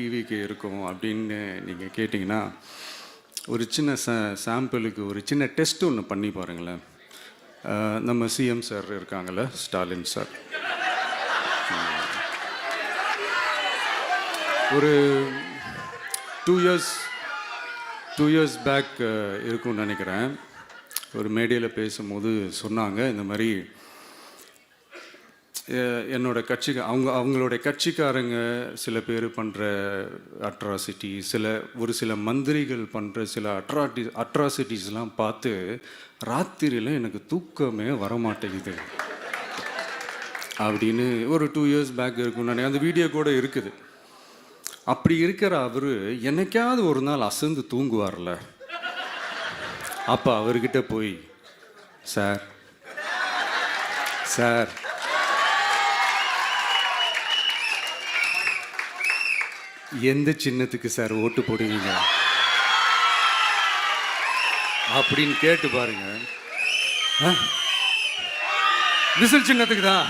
டிவிக்கு இருக்கும் அப்படின்னு நீங்கள் கேட்டிங்கன்னா, ஒரு சின்ன சாம்பிளுக்கு ஒரு சின்ன டெஸ்ட் ஒன்று பண்ணி பாருங்களேன். நம்ம சிஎம் சார் இருக்காங்கள்ல, ஸ்டாலின் சார். ஒரு 2 இயர்ஸ் பேக் இருக்கும்னு நினைக்கிறேன். ஒரு மேடையில் பேசும்போது சொன்னாங்க, இந்த மாதிரி என்னோட கட்சிக்கு அவங்களுடைய கட்சிக்காரங்க சில பேர் பண்ணுற அட்ராசிட்டி, ஒரு சில மந்திரிகள் பண்ணுற சில அட்ராசிட்டிஸ்லாம் பார்த்து ராத்திரியில் எனக்கு தூக்கமே வரமாட்டேங்குது அப்படின்னு ஒரு 2 இயர்ஸ் பேக் இருக்கும்னு நினைக்கிறேன். அந்த வீடியோ கூட இருக்குது. அப்படி இருக்கிற அவர் என்னைக்காவது ஒரு நாள் அசந்து தூங்குவார்ல, அப்போ அவர்கிட்ட போய், சார் சார் எந்த சின்னத்துக்கு சார் ஓட்டு போடுவீங்க அப்படின்னு கேட்டு பாருங்க. விசில் சின்னத்துக்கு தான்.